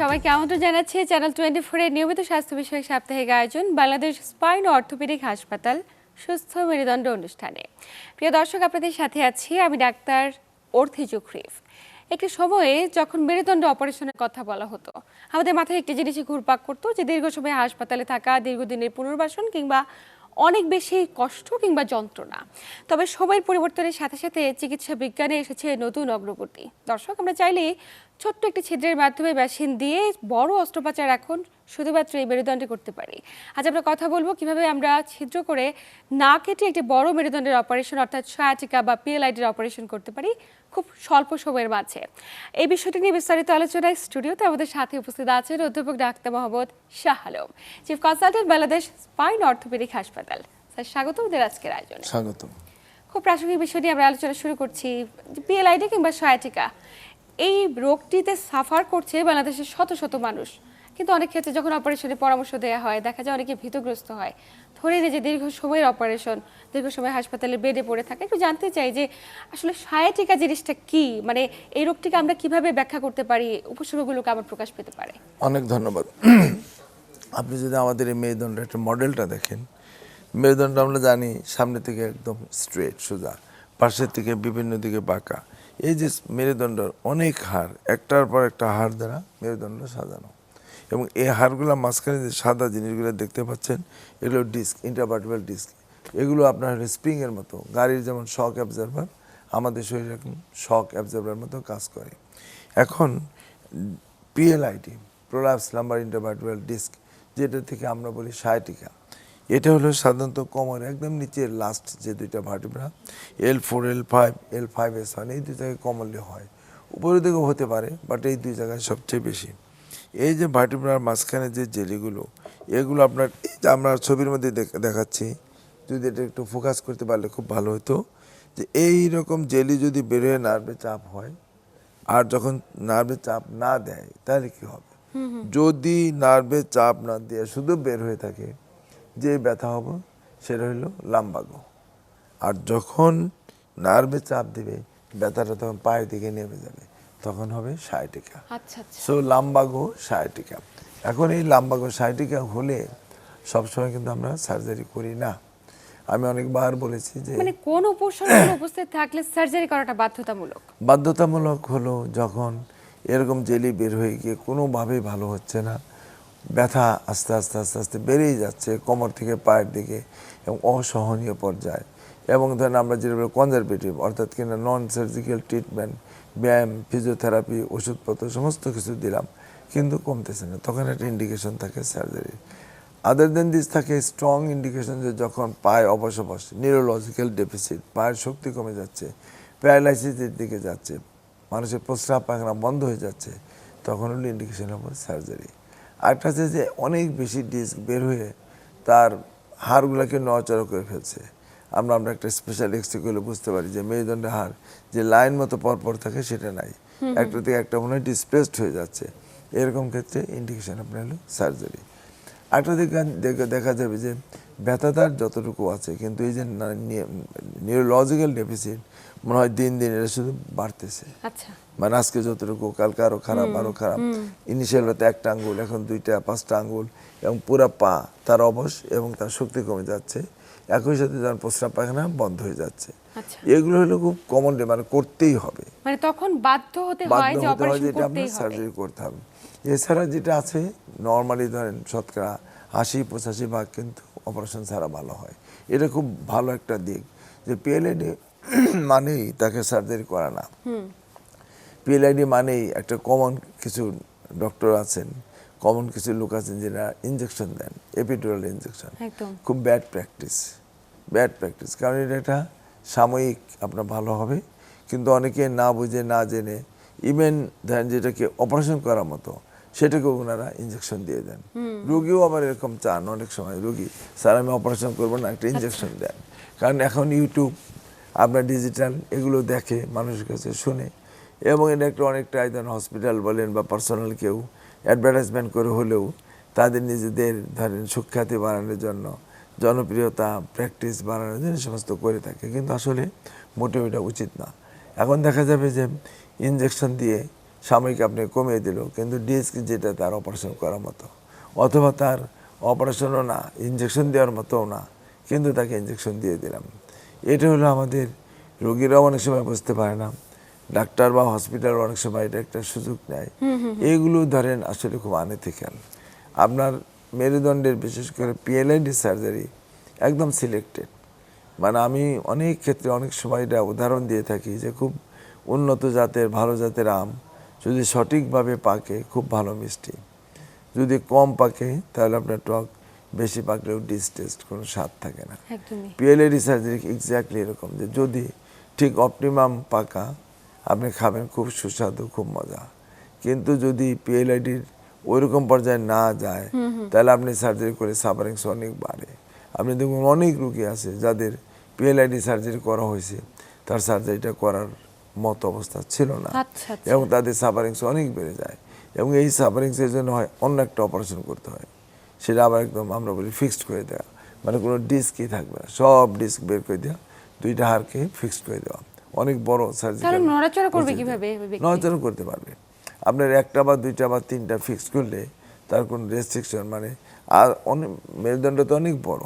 সবাইকে আমন্ত্রণ জানাচ্ছি চ্যানেল 24 এর নিয়মিত স্বাস্থ্য বিষয়ক সাপ্তাহিক আয়োজন বাংলাদেশ স্পাইন অর্থোপেডিক হাসপাতাল সুস্থ মেরুদণ্ড অনুষ্ঠানে। প্রিয় দর্শক, আপনাদের সাথে আছি আমি ডাক্তার অর্থি জুখরিফ। একটি সময়ে যখন মেরুদণ্ড অপারেশনের কথা বলা হতো, আমাদের মাথায় একটি জিনিসই ঘুরপাক করতো যে দীর্ঘ সময় হাসপাতালে থাকা, দীর্ঘদিনের পুনর্বাসন কিংবা অনেক বেশি কষ্ট কিংবা যন্ত্রণা। তবে সময়ের পরিবর্তনের সাথে সাথে চিকিৎসা বিজ্ঞানে এসেছে নতুন অগ্রগতি। দর্শক, আমরা চাইলে ছোট্ট একটি ছিদ্রের মাধ্যমে মেশিন দিয়ে বড় অস্ত্রোপচার এখন শুধুমাত্র এই মেরুদণ্ডে করতে পারি। আজ আমরা কথা বলবো কিভাবে আমরা ছিদ্র করে না কেটে একটি বড় মেরুদণ্ডের অপারেশন অর্থাৎ সয়াটিকা বা পিএলআইডির অপারেশন করতে পারি খুব স্বল্প সময়ের মাঝে। এই বিষয়টি নিয়ে বিস্তারিত আলোচনায় স্টুডিওতে আমাদের সাথে উপস্থিত আছেন অধ্যাপক doctor Mohammad Shah Alam, chief consultant Bangladesh spine orthopaedic হাসপাতাল। স্যার, স্বাগত আমাদের আজকের আয়োজনে। স্বাগত। খুব প্রাসঙ্গিক বিষয় নিয়ে আমরা আলোচনা শুরু করছি। পিএলআইডি কিংবা সয়াটিকা, এই রোগটিতে সাফার করছে বাংলাদেশের শত শত মানুষ, কিন্তু অনেক ক্ষেত্রে যখন অপারেশনের পরামর্শ দেওয়া হয় দেখা যায় অনেকে ভীতগ্রস্ত হয়। ধরে নিয়ে যে দীর্ঘ সময়ের অপারেশন, দীর্ঘ সময় হাসপাতালে বেডে পড়ে থাকে। একটু জানতে চাই যে আসলে সয়াটিকা জিনিসটা কি, মানে এই রোগটিকে আমরা কিভাবে ব্যাখ্যা করতে পারি, উপসর্গগুলো কেমন প্রকাশ পেতে পারে? অনেক ধন্যবাদ। আপনি যদি আমাদের এই মেরুদণ্ডের একটা মডেলটা দেখেন, মেরুদণ্ড আমরা জানি সামনে থেকে একদম স্ট্রেট সোজা, পাশের থেকে বিভিন্ন দিকে বাঁকা। এই যে মেরুদণ্ডের অনেক হাড়, একটার পর একটা হাড় দ্বারা মেরুদণ্ড সাজানো, এবং এই হাড়গুলো মাঝখানে যে সাদা জিনিসগুলো দেখতে পাচ্ছেন এগুলো ডিস্ক, ইন্টারভার্টেব্রাল ডিস্ক। এগুলো আপনার স্প্রিংয়ের মতো, গাড়ির যেমন শক অ্যাবজর্ভার, আমাদের শরীরে এখন শক অ্যাবজর্ভার মতো কাজ করে। এখন PLID, prolapse lumbar intervertebral disc, যেটা থেকে আমরা বলি সয়াটিকা, এটা হলো সাধারণত কোমর একদম নিচের লাস্ট যে দুইটা ভার্টিব্রা, L4 L5 L5S1, এই দুই জায়গায় কমনলি হয়। উপরের দিকেও হতে পারে, বাট এই দুই জায়গায় সবচেয়ে বেশি। এই যে ভার্টিব্রার মাঝখানে যে জেলিগুলো, এগুলো আপনার এই যে আমরা ছবির মধ্যে দেখাচ্ছি, যদি এটা একটু ফোকাস করতে পারলে খুব ভালো হতো, যে এই রকম জেলি যদি বের হয়ে নার্ভে চাপ হয়, আর যখন নার্ভে চাপ না দেয় তাহলে কি হবে? যদি নার্ভে চাপ না দিয়ে শুধু বের হয়ে থাকে, যে ব্যথা হবে সেটা হলো লাম্বাগো। আর যখন নার্ভে চাপ দেবে, ব্যথাটা তখন পায়ের দিকে নেমে যাবে, তখন হবে সয়াটিকা। আচ্ছা আচ্ছা। So lumbago sciatica. এখন এই লাম্বাগো সয়াটিকা হলে সবসময় কিন্তু আমরা সার্জারি করি না। আমি অনেকবার বলেছি যে মানে কোন উপসর্গগুলো উপস্থিত থাকলে সার্জারি করাটা বাধ্যতামূলক? বাধ্যতামূলক হলো যখন এরকম জেলি বের হয়ে গিয়ে কোনোভাবেই ভালো হচ্ছে না, ব্যথা আস্তে আস্তে আস্তে আস্তে বেড়েই যাচ্ছে কোমর থেকে পায়ের দিকে এবং অসহনীয় পর্যায়ে, এবং ধরেন আমরা যেটা বলি কনজারভেটিভ, অর্থাৎ কিনা নন সার্জিক্যাল ট্রিটমেন্ট, ব্যায়াম, ফিজিওথেরাপি, ওষুধপত্র সমস্ত কিছু দিলাম কিন্তু কমতেছে না, তখন একটা ইন্ডিকেশন থাকে সার্জারি। আদার দেন দিস থাকে স্ট্রং ইন্ডিকেশন যে যখন পায়ে অবশ, নিউরোলজিক্যাল ডেফিসিট, পায়ের শক্তি কমে যাচ্ছে, প্যারালাইসিসের দিকে যাচ্ছে, মানুষের প্রস্রাব পায়খানা বন্ধ হয়ে যাচ্ছে, তখন হলো ইন্ডিকেশন হবে সার্জারি। আরেকটা আছে যে অনেক বেশি ডিস্ক বের হয়ে তার হাড়গুলোকে নড়াচড়া করে ফেলছে। আমরা একটা স্পেশাল এক্সরে করলে বুঝতে পারি যে মেরুদণ্ডের হাড় যে লাইন মতো পরপর থাকে সেটা নাই, একটা থেকে একটা মনে হয় ডিসপ্লেসড হয়ে যাচ্ছে। এরকম ক্ষেত্রে ইন্ডিকেশন আপনার হলো সার্জারি। একটা দিকে দেখা যাবে যে ব্যথাটার যতটুকু আছে, কিন্তু এই যে নিউরোলজিক্যাল ডেফিসিট মনে হয় দিন দিন এটা শুধু বাড়তেছে। আচ্ছা, মানে আজকে যতটুকু কালকে আরো খারাপ, আরো খারাপ। ইনিশিয়াল হতে একটা আঙ্গুল, এখন দুইটা, পাঁচটা আঙ্গুল, এবং পুরা পা তার অবশ এবং তার শক্তি কমে যাচ্ছে, একই সাথে যখন প্রস্রাব পায়খানা বন্ধ হয়ে যাচ্ছে। আচ্ছা। এগুলো হলো খুব কমন, মানে করতেই হবে, মানে তখন বাধ্য হতে হয় যে অপারেশন এটা আপনার করতেই হবে। সার্জারি করতে হবে। এছাড়া যেটা আছে নর্মালি ধরেন শতকরা 80-85% কিন্তু অপারেশন ছাড়া ভালো হয়। এটা খুব ভালো একটা দিক যে পিএলআইডি মানেই তাকে সার্জারি করা না। পিএলআইডি মানেই একটা কমন কিছু ডক্টর আছেন, কমন কিছু লোক আছেন যারা ইনজেকশন দেন, এপিডুরাল ইনজেকশন। খুব ব্যাড প্র্যাকটিস, কারণ এটা একটা সাময়িক আপনার ভালো হবে, কিন্তু অনেকে না বুঝে না জেনে ইভেন ধরেন যেটাকে অপারেশন করার মতো সেটাকে ওনারা ইনজেকশন দিয়ে দেন। রোগীও আবার এরকম চান অনেক সময়, রোগী স্যার আমি অপারেশন করবো না, একটা ইনজেকশন দেন। কারণ এখন ইউটিউব আপনার ডিজিটাল এগুলো দেখে, মানুষের কাছে শুনে, এবং এটা একটা অনেকটা ধরেন হসপিটাল বলেন বা পার্সোনাল কেউ অ্যাডভার্টাইজমেন্ট করে হলেও তাদের নিজেদের ধরেন সুখ্যাতি বাড়ানোর জন্য, জনপ্রিয়তা, প্র্যাকটিস বাড়ানোর জন্য সমস্ত করে থাকে, কিন্তু আসলে মোটেও এটা উচিত না। এখন দেখা যাবে যে ইনজেকশন দিয়ে সাময়িক আপনি কমিয়ে দিল, কিন্তু ডিস্ক যেটা তার অপারেশন করার মতো, অথবা তার অপারেশনও না, ইঞ্জেকশন দেওয়ার মতোও না, কিন্তু তাকে ইঞ্জেকশন দিয়ে দিলাম। এটা হলো আমাদের রোগীরাও অনেক সময় বুঝতে পারে না, ডাক্তার বা হসপিটাল অনেক সময় এটা একটা সুযোগ নেয়। এইগুলো ধরেন আসলে খুব আনএথিক্যাল। আপনার মেরুদণ্ডের বিশেষ করে পিএলআইডি সার্জারি একদম সিলেক্টেড, মানে আমি অনেক ক্ষেত্রে অনেক সময় এটা উদাহরণ দিয়ে থাকি যে খুব উন্নত জাতের ভালো জাতের আম যদি সঠিকভাবে পাকে খুব ভালো মিষ্টি, যদি কম পাকে তাহলে আপনার টক, বেশি পাকলেও ডিসটেস্ট, কোনো স্বাদ থাকে না। একদমই। পিএলআইডি সার্জারি এক্স্যাক্টলি এরকম, যে যদি ঠিক অপটিমাম পাকা আপনি খাবেন খুব সুস্বাদু, খুব মজা, কিন্তু যদি পিএলআইডির ওইরকম পর্যায়ে না যায় তাহলে আপনি সার্জারি করে সাফারিংস অনেক বাড়ে। আপনি দেখুন অনেক রুগী আছে যাদের পিএলআইডি সার্জারি করা হয়েছে, তার সার্জারিটা করার মতো অবস্থা ছিল না, আচ্ছা, আচ্ছা। এবং তাদের সাফারিংস অনেক বেড়ে যায়, এবং এই সাফারিংসের জন্য হয় অন্য একটা অপারেশন করতে হয়, সেটা আবার একদম আমরা বলি ফিক্সড করে দেওয়া, মানে কোনো ডিস্কই থাকবে না, সব ডিস্ক বের করে দেওয়া, দুইটা হাড়কে ফিক্সড করে দেওয়া, অনেক বড় সার্জারি। তাহলে নড়াচড়া করবে কিভাবে ওই ব্যক্তি? নড়াচড়া করতে পারবে, আপনার একটা বা দুইটা বা তিনটা ফিক্সড করলে তার কোনো রেস্ট্রিকশন, মানে আর অনেক মেরুদণ্ড তো অনেক বড়,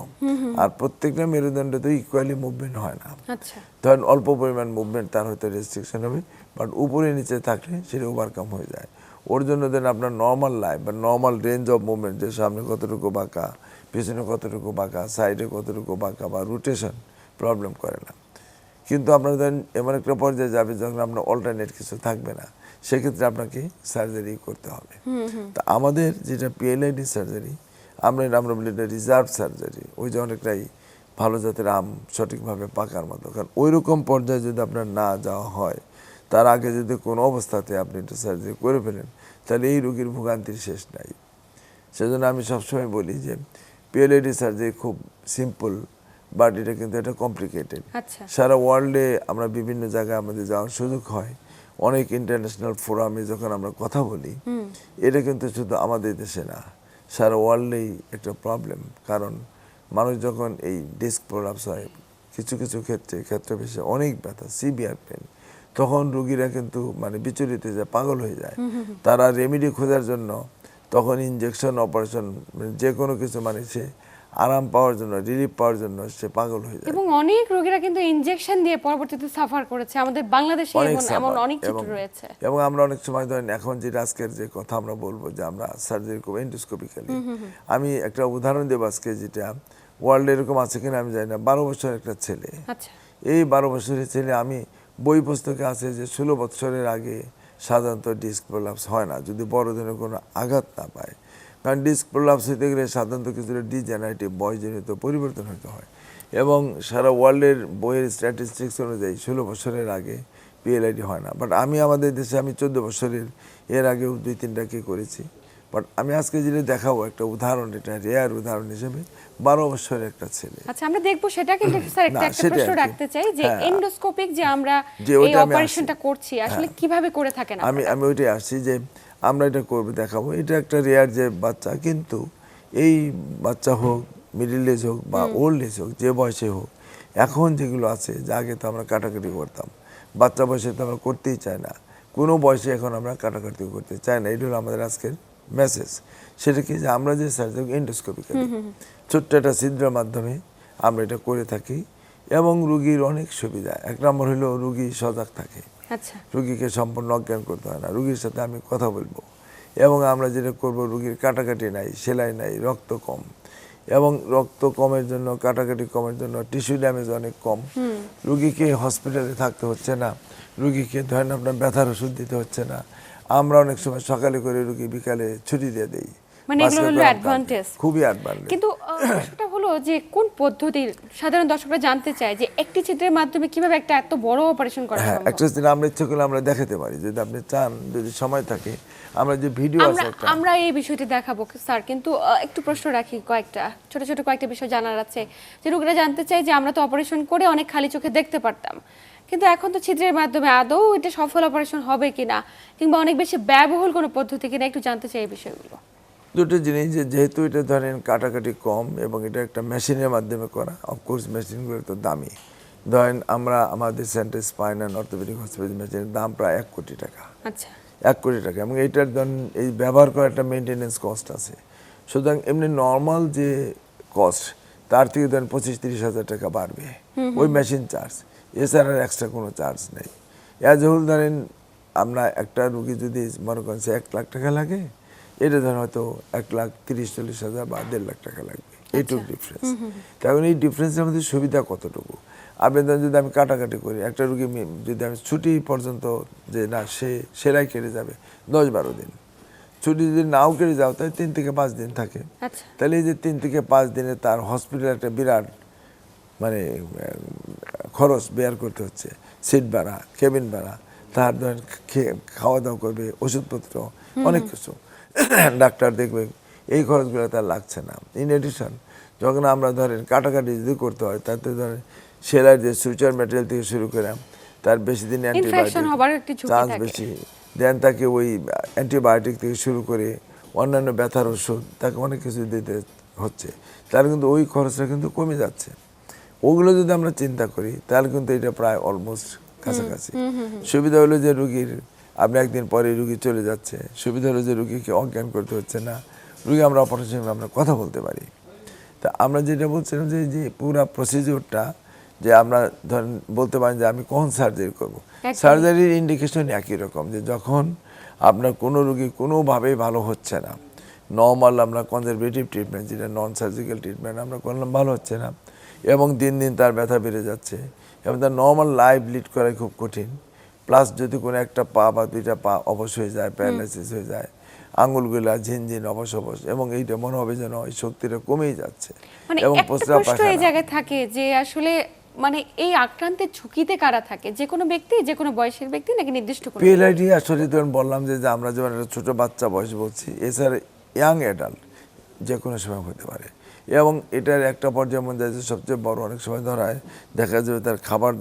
আর প্রত্যেকটা মেরুদণ্ড তো ইকুয়ালি মুভমেন্ট হয় না। আচ্ছা। ধরেন অল্প পরিমাণ মুভমেন্ট তার হয়তো রেস্ট্রিকশন হবে, বাট উপরে নিচে থাকলে সেটা ওভারকাম হয়ে যায়। ওর জন্য দেন আপনার নর্মাল লাইফ বা নর্মাল রেঞ্জ অফ মুভমেন্ট, যে সামনে কতটুকু বাঁকা, পিছনে কতটুকু বাঁকা, সাইডে কতটুকু বাঁকা বা রোটেশন প্রবলেম করে না। কিন্তু আপনার ধরেন এমন একটা পর্যায়ে যাবে যখন আপনার অল্টারনেট কিছু থাকবে না, সেক্ষেত্রে আপনাকে সার্জারি করতে হবে। তা আমাদের যেটা পিএলআইডি সার্জারি, আমরা বলি এটা রিজার্ভ সার্জারি, ওই যে অনেকটাই ভালো জাতের আম সঠিকভাবে পাকার মতো, কারণ ওই রকম পর্যায়ে যদি আপনার না যাওয়া হয়, তার আগে যদি কোনো অবস্থাতে আপনি এটা সার্জারি করে ফেলেন, তাহলে এই রোগীর ভোগান্তির শেষ নাই। সেজন্য আমি সবসময় বলি যে পিএলআইডি সার্জারি খুব সিম্পল, বাট এটা কিন্তু এটা কমপ্লিকেটেড। আচ্ছা। সারা ওয়ার্ল্ডে আমরা বিভিন্ন জায়গায় আমাদের যাওয়ার সুযোগ হয়, অনেক ইন্টারন্যাশনাল ফোরামে যখন আমরা কথা বলি, এটা কিন্তু শুধু আমাদের দেশে না, সারা ওয়ার্ল্ডেই একটা প্রবলেম। কারণ মানুষ যখন এই ডিস্ক প্রলাপস হয়, কিছু কিছু ক্ষেত্রে বেশি অনেক ব্যথা, সিভিয়ার পেন, তখন রোগীরা কিন্তু মানে বিচলিত হয়ে যায়, পাগল হয়ে যায়। তারা রেমেডি খোঁজার জন্য তখন ইনজেকশন, অপারেশন, যে কোনো কিছু, মানে সে আরাম পাওয়ার জন্য, রিলিফ পাওয়ার জন্য সে পাগল হয়ে যায়। এবং অনেক রোগীরা কিন্তু ইনজেকশন দিয়ে পরবর্তীতে সাফার করেছে আমাদের বাংলাদেশে, অনেক এমন suffer, অনেক চিত্র রয়েছে। এবং আমরা অনেক সময় ধরেন এখন যে আজকের যে কথা আমরা বলবো যে আমরা সার্জারি করবো এন্ডোস্কোপিক্যালি, আমি একটা উদাহরণ দেবো আজকে, যেটা ওয়ার্ল্ডে এরকম আছে কিনা আমি জানি না। 12 বছরের একটা ছেলে, আচ্ছা। এই 12 বছরের ছেলে, আমি বই পুস্তকে আছে যে 16 বছরের আগে সাধারণত ডিস্ক প্রলাপস হয় না, যদি বড় ধরনের কোনো আঘাত না পায়। কারণ ডিস্ক প্রলাপস হতে গেলে সাধারণত কিছুটা ডিজেনারেটিভ বয়সজনিত পরিবর্তন হতে হয়, এবং সারা ওয়ার্ল্ডের বইয়ের স্ট্যাটিস্টিক্স অনুযায়ী 16 বছরের আগে পিএলআইডি হয় না। বাট আমি আমাদের দেশে আমি 14 বছরের এর আগেও 2-3টাকে করেছি। বাট আমি আজকে যেটা দেখাবো একটা উদাহরণ, এটা রেয়ার উদাহরণ হিসেবে 12 বছরের একটা ছেলে। আচ্ছা, আমরা দেখবো সেটা, কিন্তু স্যার একটা না, সেটাই প্রশ্ন আর কি। রাখতে চাই যে হ্যাঁ। এন্ডোস্কোপিক যে আমরা যে এই ওইটা আমি অপারেশনটা আসি। করছি আসলে হ্যাঁ। কিভাবে করে থাকেন আমি আপনারা? আমি ওইটাই আসছি যে আমরা এটা করবো, দেখাবো। এটা একটা রেয়ার যে বাচ্চা, কিন্তু এই বাচ্চা হোক, মিডিল এজ হোক বা ওল্ড এজ হোক, যে বয়সে হোক, এখন যেগুলো আছে, যা আগে তো আমরা কাটাকাটি করতাম, বাচ্চা বয়সে তো আমরা করতেই চাই না, কোনো বয়সে এখন আমরা কাটাকাটি করতে চাই না। এটা হলো আমাদের আজকের মেসেজ। সেটা কি, যে আমরা যে সার্জারি এন্ডোস্কোপিক্যালি ছোট্ট একটা ছিদ্রের মাধ্যমে আমরা এটা করে থাকি, এবং রুগীর অনেক সুবিধা। 1 নম্বর হলো রুগী সজাগ থাকে, আচ্ছা। রুগীকে সম্পূর্ণ অজ্ঞান করতে হয় না, রুগীর সাথে আমি কথা বলবো, এবং আমরা যেটা করব, রুগীর কাটাকাটি নাই, সেলাই নাই, রক্ত কম, এবং রক্ত কমের জন্য, কাটাকাটি কমের জন্য টিস্যু ড্যামেজ অনেক কম, রুগীকে হসপিটালে থাকতে হচ্ছে না, রুগীকে ধরেন আপনার ব্যথার ওষুধ দিতে হচ্ছে না। আমরা অনেক সময় সকালে করে রুগী বিকালে ছুটি দিয়ে দেই, মানে এগুলো হলো অ্যাডভান্টেজ, খুবই অ্যাডভান্টেজ। কিন্তু প্রশ্নটা হলো যে কোন পদ্ধতির, সাধারণ দর্শকরা জানতে চায় যে একটি ছিদ্রের মাধ্যমে কিভাবে একটা এত বড় অপারেশন করা হ্যাঁ, সম্ভব? একটা দিন আমরা ইচ্ছে করলে আমরা দেখাতে পারি, যদি আপনি চান, যদি সময় থাকে, আমরা যে ভিডিও আছে একটা। আমরা এই বিষয়টি দেখাবো স্যার, কিন্তু একটু প্রশ্ন রাখি, কয়েকটা ছোট ছোট কয়েকটা বিষয় জানার আছে। যে রোগীরা জানতে চায় যে আমরা তো অপারেশন করে অনেক খালি চোখে দেখতে পারতাম, কিন্তু এখন তো ছিদ্রের মাধ্যমে আদৌ এটা সফল অপারেশন হবে কিনা, কিংবা অনেক বেশি ব্যয়বহুল কোনো পদ্ধতি কিনা, একটু জানতে চাই এই বিষয়গুলো। দুটো জিনিস, যেহেতু এটা ধরেন কাটাকাটি কম এবং এটা একটা মেশিনের মাধ্যমে করা, অফকোর্স মেশিনগুলো তো দামি। ধরেন আমরা আমাদের centre spine and orthopaedic hospital মেশিনের দাম প্রায় 1 কোটি টাকা। আচ্ছা। 1 কোটি টাকা, এবং এইটার ধরেন এই ব্যবহার করার একটা মেনটেনেন্স কস্ট আছে। সুতরাং এমনি নর্মাল যে কস্ট তার থেকে ধরেন 25-30 হাজার টাকা বাড়বে ওই মেশিন চার্জ, এছাড়া এক্সট্রা কোনো চার্জ নেই। অ্যাজ হোল ধরেন আমরা একটা রুগী যদি মনে করেন 1 লাখ টাকা লাগে, এটা ধরেন হয়তো 1,30,40,000 বা 1.5 লাখ টাকা লাগবে, এইটুকু ডিফারেন্স। কারণ এই ডিফারেন্সের মধ্যে সুবিধা কতটুকু, আপনি ধরেন যদি আমি কাটাকাটি করি, একটা রুগী যদি আমি ছুটি পর্যন্ত যে না সে সেলাই কেটে যাবে 10-12 দিন, ছুটি যদি নাও কেটে যাও তাহলে 3 থেকে 5 দিন থাকে। তাহলে এই যে 3 থেকে 5 দিনে তার হসপিটালে একটা বিরাট মানে খরচ বেয়ার করতে হচ্ছে, সিট ভাড়া, কেবিন ভাড়া, তার ধরেন খাওয়া দাওয়া করবে, ওষুধপত্র, অনেক কিছু ডাক্তার দেখবে, এই খরচগুলো তার লাগছে না। ইন এডিশন যখন আমরা ধরেন কাটাকাটি যদি করতে হয়, তাতে ধরেন সেলাই যে সুইচার ম্যাটেরিয়াল থেকে শুরু করে তার বেশি দিন অ্যান্টিবায়োটিক চান্স বেশি দেন, তাকে ওই অ্যান্টিবায়োটিক থেকে শুরু করে অন্যান্য ব্যথার ওষুধ তাকে অনেক কিছু দিতে হচ্ছে, তার কিন্তু ওই খরচটা কিন্তু কমে যাচ্ছে। ওগুলো যদি আমরা চিন্তা করি তাহলে কিন্তু এটা প্রায় অলমোস্ট কাছাকাছি। সুবিধা হলো যে রুগীর আপনি একদিন পরে রুগী চলে যাচ্ছে, সুবিধা হলো যে রুগীকে অজ্ঞান করতে হচ্ছে না, রুগী আমরা অপারেশন আমরা কথা বলতে পারি। তা আমরা যেটা বলছিলাম যে পুরা প্রসিডিউরটা যে আমরা ধরেন বলতে পারেন যে আমি কখন সার্জারি করব, সার্জারির ইন্ডিকেশন একই রকম, যে যখন আপনার কোনো রুগী কোনোভাবেই ভালো হচ্ছে না, নর্মাল আমরা কনজারভেটিভ ট্রিটমেন্ট যেটা নন সার্জিক্যাল ট্রিটমেন্ট আমরা করলাম, ভালো হচ্ছে না এবং দিন দিন তার ব্যথা বেড়ে যাচ্ছে এবং তার নর্মাল লাইফ লিড করা খুব কঠিন, প্লাস যদি কোনো একটা পা বা 2টা পা অবশ হয়ে যায়, প্যারালাইসিস হয়ে যায়, আঙুলগুলা ঝিনঝিন অবশ এবং এইটা মনে হবে যেন ওই শক্তিটা কমেই যাচ্ছে। এবং প্রশ্ন এই জায়গায় থাকে যে আসলে মানে এই আক্রান্তের ঝুঁকিতে কারা থাকে, যে কোনো ব্যক্তি, যে কোনো বয়সের ব্যক্তি নাকি নির্দিষ্ট কোনো পিএলআইডি? আসলে ধরুন বললাম যে আমরা যেমন একটা ছোট বাচ্চা বয়স বলছি, এছাড়া ইয়াং অ্যাডাল্ট যে কোনো সময় হতে পারে, এবং এটার একটা পর্যায়ে মধ্যে যে সবচেয়ে বড় অনেক সময় ধরায় দেখা যাবে তার খাবার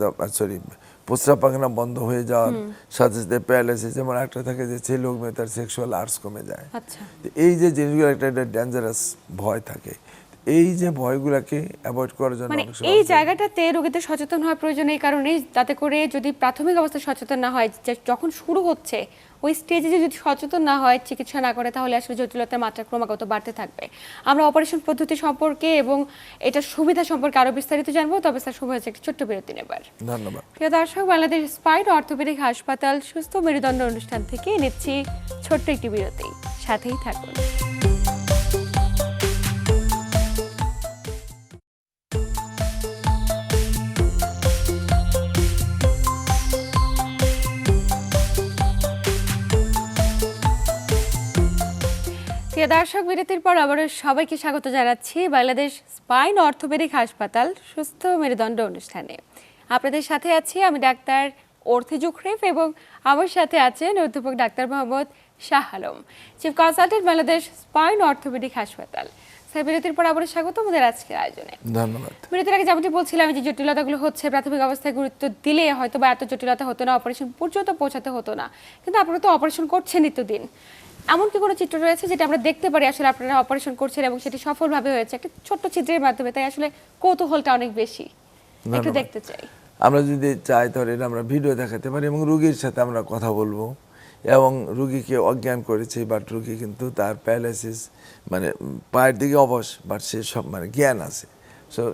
প্রস্রাব পায়খানা বন্ধ হয়ে যাওয়ার সাথে সাথে প্যারালাইসিস, যেমন একটা থাকে যে ছেলে হোক মেয়ে তার সেক্সুয়াল আর্টস কমে যায়। এই যে জিনিসগুলো একটা ডেঞ্জারাস ভয় থাকে, এই যে ভয়গুলোকে অ্যাভয়েড করার জন্য মানে এই জায়গাটাতে রোগীদের সচেতন হওয়া প্রয়োজন। এই কারণে তাতে করে যদি প্রাথমিক অবস্থায় সচেতন না হয়, যখন শুরু হচ্ছে ওই স্টেজে যদি সচেতন না হয়, চিকিৎসা না করে, তাহলে আসলে জটিলতার মাত্রা ক্রমাগত বাড়তে থাকবে। আমরা অপারেশন পদ্ধতি সম্পর্কে এবং এটার সুবিধা সম্পর্কে আরো বিস্তারিত জানবো, তবে স্যার সময় হচ্ছে একটি ছোট্ট বিরতি নেবার। ধন্যবাদ। প্রিয় দর্শক, বাংলাদেশ স্পাইন অর্থোপেডিক হাসপাতাল সুস্থ মেরুদণ্ড অনুষ্ঠান থেকে নিচ্ছি ছোট্ট একটি বিরতি, সাথেই থাকুন। প্রিয় দর্শক, বিরতির পর আবারও সবাইকে স্বাগত জানাচ্ছি বাংলাদেশ স্পাইন অর্থোপেডিক হাসপাতাল সুস্থ মেরুদণ্ড অনুষ্ঠানে। আপনাদের সাথে আছি আমি ডাক্তার অর্থি জুখরিফ এবং আমার সাথে আছেন অধ্যাপক doctor Mohammad Shah Alam, chief consultant Bangladesh spine orthopaedic হাসপাতাল। স্যার, বিরতির পর আবারও স্বাগত আমাদের আজকের আয়োজনে। ধন্যবাদ। বিরতির আগে যেমনটি বলছিলাম, যে জটিলতাগুলো হচ্ছে প্রাথমিক অবস্থায় গুরুত্ব দিলে হয়তো বা এত জটিলতা হতো না, অপারেশন পর্যন্ত পৌঁছাতে হতো না, কিন্তু আপনারা তো অপারেশন করছেন নিত্যদিন। এমন কি কোনো চিত্র রয়েছে যেটা আমরা দেখতে পারি আসলে আপনারা অপারেশন করছেন এবং সেটি সফলভাবে হয়েছে একটা ছোট্ট চিত্রের মাধ্যমে? তাই আসলে কৌতূহলটা অনেক বেশি, একটু দেখতে চাই। আমরা যদি চাই তাহলে আমরা ভিডিও দেখাতে পারি এবং রোগীর সাথে আমরা কথা বলবো এবং রোগীকে অজ্ঞান করেছি, বাট রোগী কিন্তু তার প্যারালাইসিস মানে পায়ের দিকে অবশ, বাট সে সব মানে জ্ঞান আছে।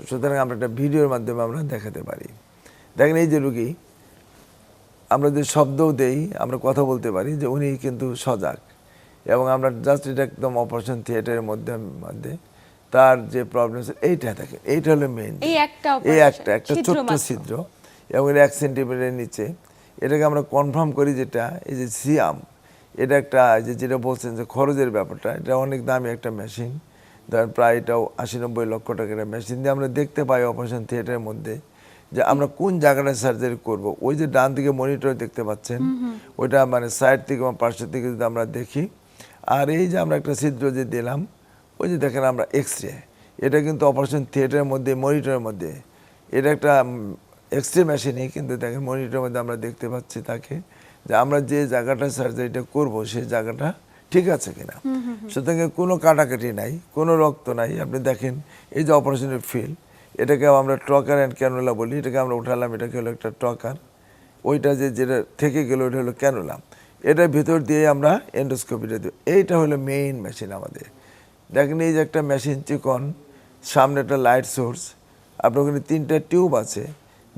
সুতরাং আমরা একটা ভিডিওর মাধ্যমে আমরা দেখাতে পারি। দেখেন এই যে রোগী, আমরা যে শব্দও দেই, আমরা কথা বলতে পারি যে উনি কিন্তু সজাগ, এবং আমরা জাস্ট এটা একদম অপারেশন থিয়েটারের মধ্যে তার যে প্রবলেম এইটা দেখেন, এইটা হলো মেইন, এই একটা ছোট্ট ছিদ্র এবং 1 সেন্টিমিটারের নিচে। এটাকে আমরা কনফার্ম করি যেটা এই যে সিয়াম, এটা একটা যেটা বলছেন যে খরচের ব্যাপারটা, এটা অনেক দামি একটা মেশিন, ধরেন প্রায় এটাও 80-90 লক্ষ টাকার মেশিন দিয়ে আমরা দেখতে পাই অপারেশন থিয়েটারের মধ্যে যে আমরা কোন জায়গাটা সার্জারি করব। ওই যে ডান দিকে মনিটর দেখতে পাচ্ছেন, ওইটা মানে সাইড থেকে বা পাশের থেকে যদি আমরা দেখি, আর এই যে আমরা একটা ছিদ্র যে দিলাম, ওই যে দেখেন আমরা এক্সরে, এটা কিন্তু অপারেশন থিয়েটারের মধ্যে মনিটরের মধ্যে, এটা একটা এক্সরে মেশিনই, কিন্তু দেখেন মনিটরের মধ্যে আমরা দেখতে পাচ্ছি তাকে যে আমরা যে জায়গাটা সার্জারিটা করব সেই জায়গাটা ঠিক আছে কিনা। সুতরাং কোনো কাটাকাটি নাই, কোনো রক্ত নাই। আপনি দেখেন এই যে অপারেশনের ফিল্ড, এটাকে আমরা ট্রকার অ্যান্ড ক্যানুলা বলি, এটাকে আমরা উঠালাম, এটাকে হলো একটা ট্রকার, ওইটা যেটা থেকে গেল ওইটা হলো ক্যানুলা। এটার ভিতর দিয়ে আমরা এন্ডোস্কোপিটা দিই। এইটা হলো মেইন মেশিন আমাদের। দেখেন এই যে একটা মেশিন চিকন, সামনে একটা লাইট সোর্স, আপনার ওখানে 3টা টিউব আছে,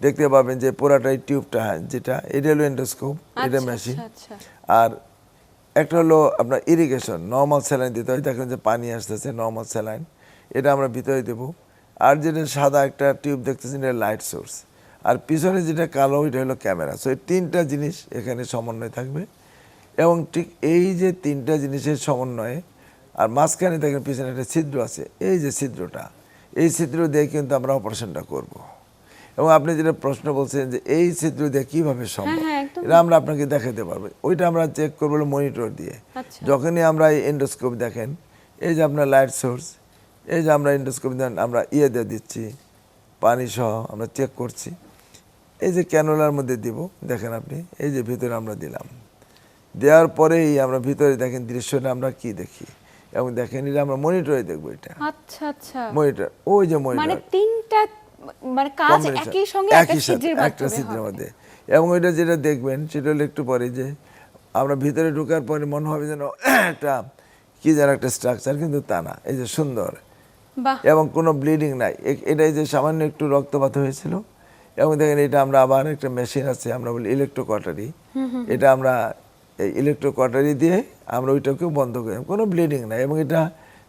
দেখতে পাবেন যে পুরাটাই টিউবটা যেটা, এটা হলো এন্ডোস্কোপ, এটা মেশিন। আর একটা হলো আপনার ইরিগেশন, নর্মাল স্যালাইন দিতে হয়, দেখেন যে পানি আসতেছে, নর্মাল স্যালাইন, এটা আমরা ভিতরে দেবো। আর যেটা সাদা একটা টিউব দেখতেছেন, এটা লাইট সোর্স। আর পিছনে যেটা কালো, এটা হলো ক্যামেরা। সো এই 3টা জিনিস এখানে সমন্বয় থাকবে। এবং ঠিক এই যে 3টা জিনিসের সমন্বয়ে, আর মাঝখানে দেখেন পিছনে একটা ছিদ্র আছে, এই যে ছিদ্রটা, এই ছিদ্র দিয়ে কিন্তু আমরা অপারেশনটা করব। এবং আপনি যেটা প্রশ্ন বলছেন যে এই ছিদ্র দিয়ে কীভাবে সম্ভব, এটা আমরা আপনাকে দেখাতে পারবো। ওইটা আমরা চেক করবো মনিটর দিয়ে। যখনই আমরা এই এন্ডোস্কোপ দেখেন, এই যে আপনার লাইট সোর্স, এই যে আমরা এন্ডোস্কোপ দেন আমরা দিয়ে দিচ্ছি, পানি সহ আমরা চেক করছি। এই যে ক্যানোলার মধ্যে দিব, দেখেন আপনি, এই যে ভিতরে আমরা দিলাম, দেওয়ার পরেই আমরা ভিতরে দেখেন দৃশ্যটা আমরা কি দেখি, এবং দেখেন এটা আমরা মনিটরে দেখবো। এটা আচ্ছা আচ্ছা, মনিটর, ওই যে মনিটর, মানে 3টা মানে কাজ একই সঙ্গে একটা ছিদ্রের মধ্যে। এবং ওইটা যেটা দেখবেন সেটা হলো একটু পরে যে আমরা ভিতরে ঢোকার পরে মনে হবে যেন একটা কি যেন একটা স্ট্রাকচার, কিন্তু তা না, এই যে সুন্দর এবং কোনো ব্লিডিং নাই। এটাই যে সামান্য একটু রক্তপাত হয়েছিল। এবং দেখেন এটা আমরা আবার একটা মেশিন আছে, আমরা বলি ইলেকট্রোকটারি, এটা আমরা এই ইলেকট্রোকটারি দিয়ে আমরা ওইটাকেও বন্ধ করি, কোনো ব্লিডিং নাই, এবং এটা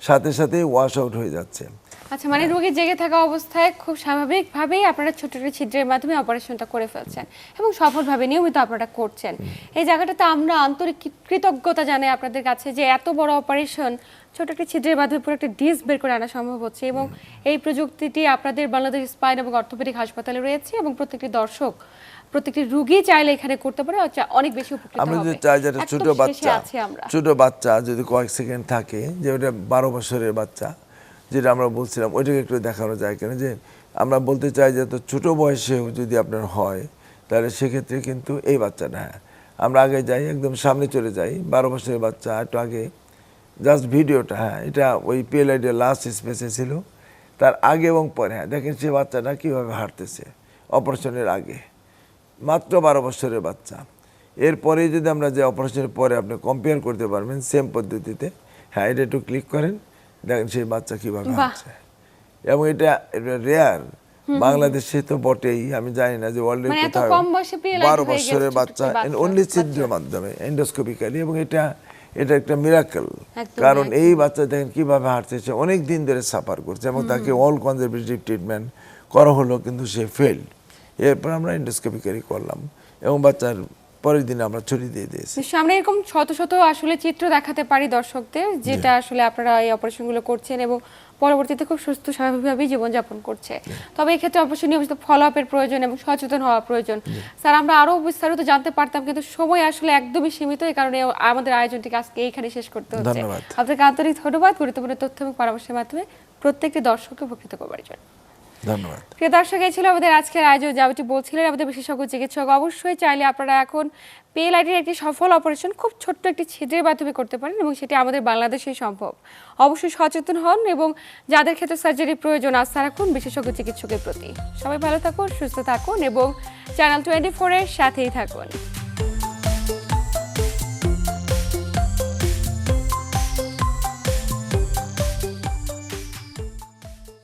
সাথে সাথে ওয়াশ আউট হয়ে যাচ্ছে। আচ্ছা, মানে রোগী জেগে থাকা অবস্থায় খুব স্বাভাবিকভাবেই আপনারা ছোট ছোট ছিদ্রের মাধ্যমে অপারেশনটা করে ফেলছেন এবং সফলভাবে নিয়মিত আপনারা করছেন। এই জায়গাটাতে আমরা আন্তরিক কৃতজ্ঞতা জানাই আপনাদের কাছে যে এত বড় অপারেশন ছোট একটা ছিদ্রের মাধ্যমে পুরো একটা ডিস্ক বের করে আনা সম্ভব হচ্ছে, এবং এই প্রযুক্তিটি আপনাদের বাংলাদেশ স্পাইন এবং অর্থোপেডিক হাসপাতালে রয়েছে, এবং প্রত্যেকটি দর্শক, প্রত্যেকটি রোগী চাইলে এখানে করতে পারে, অনেক বেশি উপকৃত হবে। আমরা যদি চাই যেটা ছোট বাচ্চা যদি কয়েক সেকেন্ড থাকে, যে ওটা 12 বছরের বাচ্চা যেটা আমরা বলছিলাম, ওইটাকে একটু দেখানো যায় কেন, যে আমরা বলতে চাই যে তো ছোটো বয়সেও যদি আপনার হয়, তাহলে সেক্ষেত্রে কিন্তু এই বাচ্চাটা, হ্যাঁ আমরা আগে যাই, একদম সামনে চলে যাই, 12 বছরের বাচ্চা, একটু আগে জাস্ট ভিডিওটা, হ্যাঁ এটা ওই পিএলআইডির লাস্ট স্পেসে ছিল, তার আগে এবং পরে, হ্যাঁ দেখেন সে বাচ্চাটা কীভাবে হাঁটতেছে অপারেশনের আগে, মাত্র 12 বছরের বাচ্চা। এরপরে যদি আমরা যে অপারেশনের পরে আপনি কম্পেয়ার করতে পারবেন সেম পদ্ধতিতে, হ্যাঁ এটা একটু ক্লিক করেন, দেখেন সেই বাচ্চা কীভাবে হাঁটছে। এবং এটা রেয়ার, বাংলাদেশে তো বটেই, আমি জানি না যে ওয়ার্ল্ডের কোথাও 12 বছরের বাচ্চা অনলি ছিদ্রের মাধ্যমে এন্ডোস্কোপিক্যালি, এবং এটা একটা মিরাকল। কারণ এই বাচ্চা দেখেন কীভাবে হাঁটছে, সে অনেক দিন ধরে সাফার করছে, এবং তাকে অল কনজারভেটিভ ট্রিটমেন্ট করা হলো, কিন্তু সে ফেল্ড। এরপর আমরা এন্ডোস্কোপিক্যালি করলাম, এবং বাচ্চার পরের দিন আমরা ছড়িয়ে দিয়ে দিয়েছি। আমরা এরকম শত শত আসলে চিত্র দেখাতে পারি দর্শকদের, যেটা আসলে আপনারা এই অপারেশনগুলো করছেন এবং পরবর্তীতে খুব সুস্থ স্বাভাবিকভাবেই জীবনযাপন করছে। তবে এই ক্ষেত্রে অবশ্যই নিয়মিত ফলো আপের প্রয়োজন এবং সচেতন হওয়া প্রয়োজন। স্যার, আমরা আরও বিস্তারিত জানতে পারতাম, কিন্তু সময় আসলে একদমই সীমিত, এই কারণে আমাদের আয়োজনটিকে আজকে এইখানে শেষ করতে হচ্ছে। ধন্যবাদ আপনাকে আন্তরিক ধন্যবাদ গুরুত্বপূর্ণ তথ্য এবং পরামর্শের মাধ্যমে প্রত্যেকটি দর্শককে উপকৃত করবার জন্য। ধন্যবাদ। প্রিয় দর্শক, এই ছিল আমাদের আজকের আয়োজন। যেমনটি বলছিলেন আমাদের বিশেষজ্ঞ চিকিৎসক, অবশ্যই চাইলে আপনারা এখন পিএলআইডির একটি সফল অপারেশন খুব ছোট্ট একটি ছিদ্রের মাধ্যমে করতে পারেন, এবং সেটি আমাদের বাংলাদেশেই সম্ভব। অবশ্যই সচেতন হন, এবং যাদের ক্ষেত্রে সার্জারি প্রয়োজন আস্থা রাখুন বিশেষজ্ঞ চিকিৎসকের প্রতি। সবাই ভালো থাকুন, সুস্থ থাকুন, এবং চ্যানেল 24 এর সাথেই থাকুন।